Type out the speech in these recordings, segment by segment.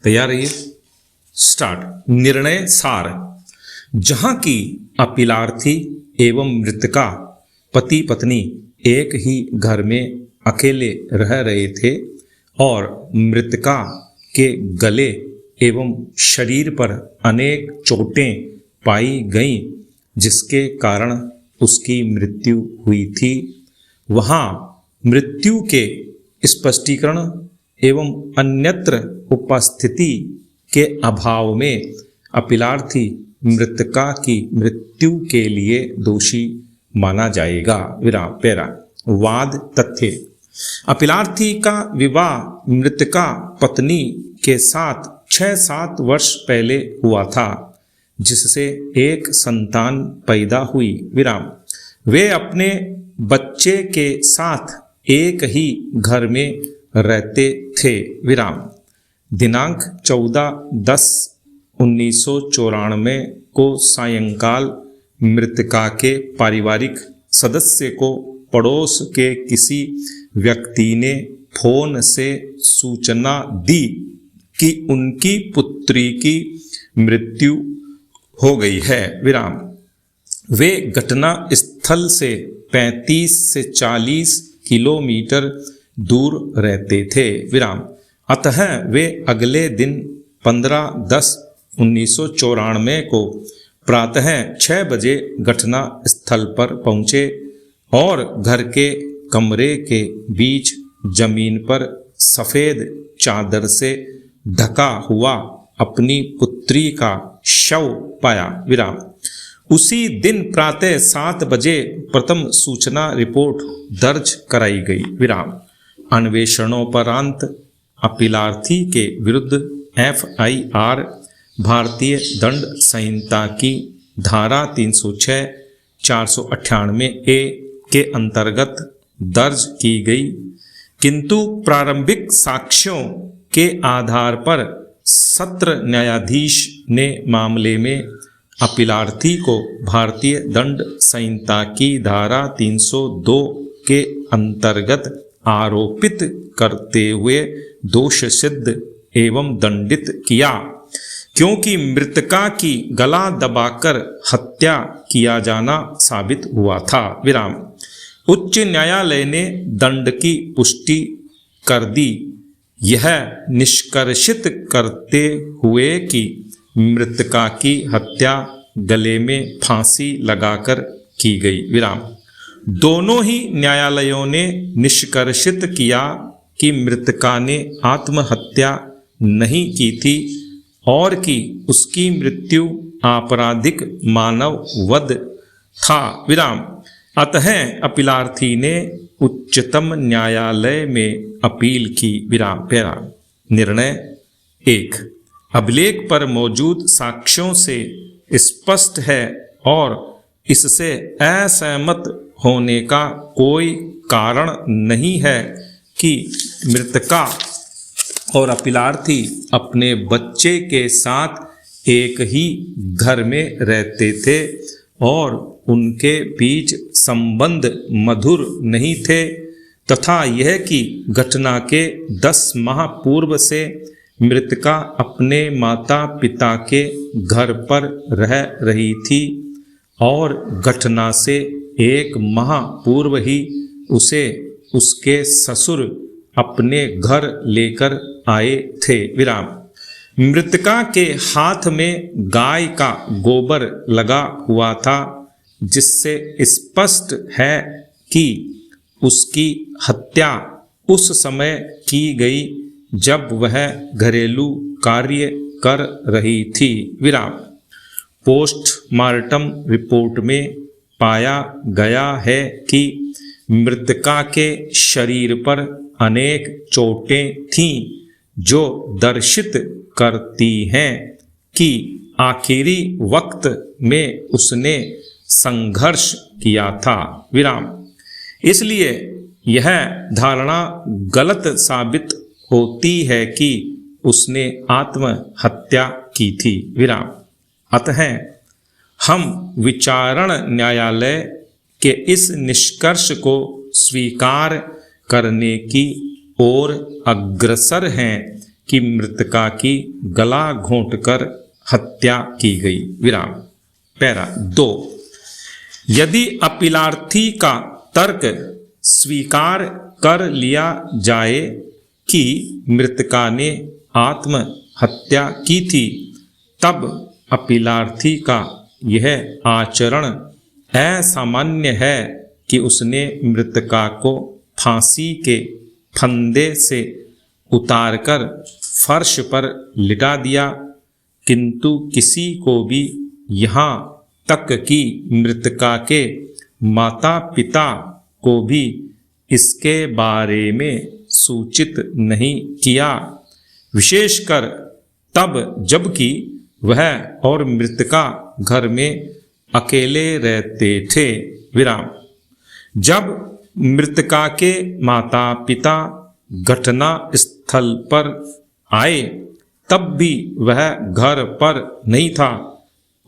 तैयार रहिए। स्टार्ट। निर्णय सार। जहां की अपीलार्थी एवं मृतका पति पत्नी एक ही घर में अकेले रह रहे थे और मृतका के गले एवं शरीर पर अनेक चोटें पाई गईं जिसके कारण उसकी मृत्यु हुई थी, वहां मृत्यु के स्पष्टीकरण एवं अन्यत्र उपस्थिति के अभाव में अपीलार्थी मृतका की मृत्यु के लिए दोषी माना जाएगा। विराम पैरा। वाद तथ्य। अपीलार्थी का विवाह मृतका पत्नी के साथ 6-7 वर्ष पहले हुआ था, जिससे एक संतान पैदा हुई। विराम। वे अपने बच्चे के साथ एक ही घर में रहते थे। विराम। दिनांक 14/10/1994 को सायंकाल मृतका के पारिवारिक सदस्य को पड़ोस के किसी व्यक्ति ने फोन से सूचना दी कि उनकी पुत्री की मृत्यु हो गई है। विराम। वे घटना स्थल से 35 से 40 किलोमीटर दूर रहते थे। विराम। अतः वे अगले दिन 15/10/1994 को प्रातः 6 बजे घटना स्थल पर पहुंचे और घर के कमरे के बीच जमीन पर सफेद चादर से ढका हुआ अपनी पुत्री का शव पाया। विराम। उसी दिन प्रातः 7 बजे प्रथम सूचना रिपोर्ट दर्ज कराई गई। विराम। अन्वेषणोपरांत अपीलार्थी के विरुद्ध FIR भारतीय दंड संहिता की धारा 306, 498A के अंतर्गत दर्ज की गई, किंतु प्रारंभिक साक्ष्यों के आधार पर सत्र न्यायाधीश ने मामले में अपीलार्थी को भारतीय दंड संहिता की धारा 302 के अंतर्गत आरोपित करते हुए दोष सिद्ध एवं दंडित किया, क्योंकि मृतका की गला दबाकर हत्या किया जाना साबित हुआ था। विराम। उच्च न्यायालय ने दंड की पुष्टि कर दी, यह निष्कर्षित करते हुए कि मृतका की हत्या गले में फांसी लगाकर की गई। विराम। दोनों ही न्यायालयों ने निष्कर्षित किया कि मृतका ने आत्महत्या नहीं की थी और कि उसकी मृत्यु आपराधिक मानव वध था। विराम। अतः अपीलार्थी ने उच्चतम न्यायालय में अपील की। विराम पैरा। निर्णय 1। अभिलेख पर मौजूद साक्ष्यों से स्पष्ट है और इससे असहमत होने का कोई कारण नहीं है कि मृतका और अपीलार्थी अपने बच्चे के साथ एक ही घर में रहते थे और उनके बीच संबंध मधुर नहीं थे, तथा यह कि घटना के 10 माह पूर्व से मृतका अपने माता पिता के घर पर रह रही थी और घटना से 1 माह पूर्व ही उसे उसके ससुर अपने घर लेकर आए थे। विराम। मृतका के हाथ में गाय का गोबर लगा हुआ था, जिससे स्पष्ट है कि उसकी हत्या उस समय की गई जब वह घरेलू कार्य कर रही थी। विराम। पोस्टमार्टम रिपोर्ट में पाया गया है कि मृतका के शरीर पर अनेक चोटें थीं जो दर्शित करती हैं कि आखिरी वक्त में उसने संघर्ष किया था। विराम। इसलिए यह धारणा गलत साबित होती है कि उसने आत्महत्या की थी। विराम। अतः हम विचारण न्यायालय के इस निष्कर्ष को स्वीकार करने की ओर अग्रसर हैं कि मृतका की गला घोंटकर हत्या की गई। विराम। पैरा 2। यदि अपीलार्थी का तर्क स्वीकार कर लिया जाए कि मृतका ने आत्महत्या की थी, तब अपीलार्थी का यह आचरण असामान्य है कि उसने मृतका को फांसी के फंदे से उतारकर फर्श पर लिटा दिया, किंतु किसी को भी यहाँ तक कि मृतका के माता पिता को भी इसके बारे में सूचित नहीं किया, विशेषकर तब जबकि वह और मृतका घर में अकेले रहते थे। विराम। जब मृतका के माता पिता घटना स्थल पर आए तब भी वह घर पर नहीं था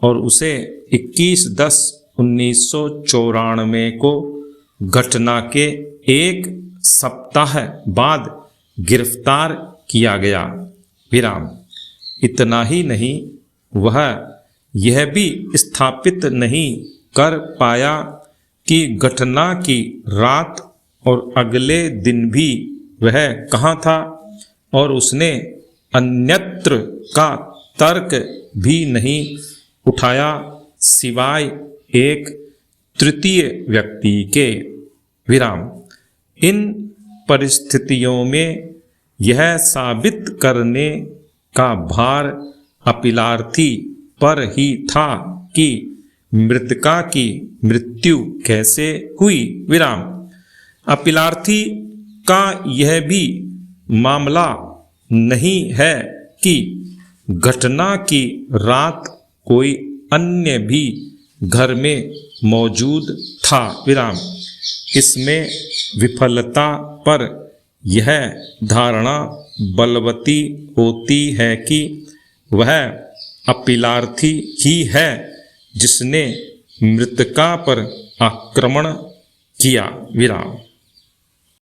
और उसे 21/10/1994 को घटना के एक सप्ताह बाद गिरफ्तार किया गया। विराम। इतना ही नहीं, वह यह भी स्थापित नहीं कर पाया कि घटना की रात और अगले दिन भी वह कहाँ था, और उसने अन्यत्र का तर्क भी नहीं उठाया सिवाय एक तृतीय व्यक्ति के। विराम। इन परिस्थितियों में यह साबित करने का भार अपीलार्थी पर ही था कि मृतका की मृत्यु कैसे हुई। विराम। अपीलार्थी का यह भी मामला नहीं है कि घटना की रात कोई अन्य भी घर में मौजूद था। विराम। इसमें विफलता पर यह धारणा बलवती होती है कि वह अपीलार्थी ही है जिसने मृतका पर आक्रमण किया। विराम।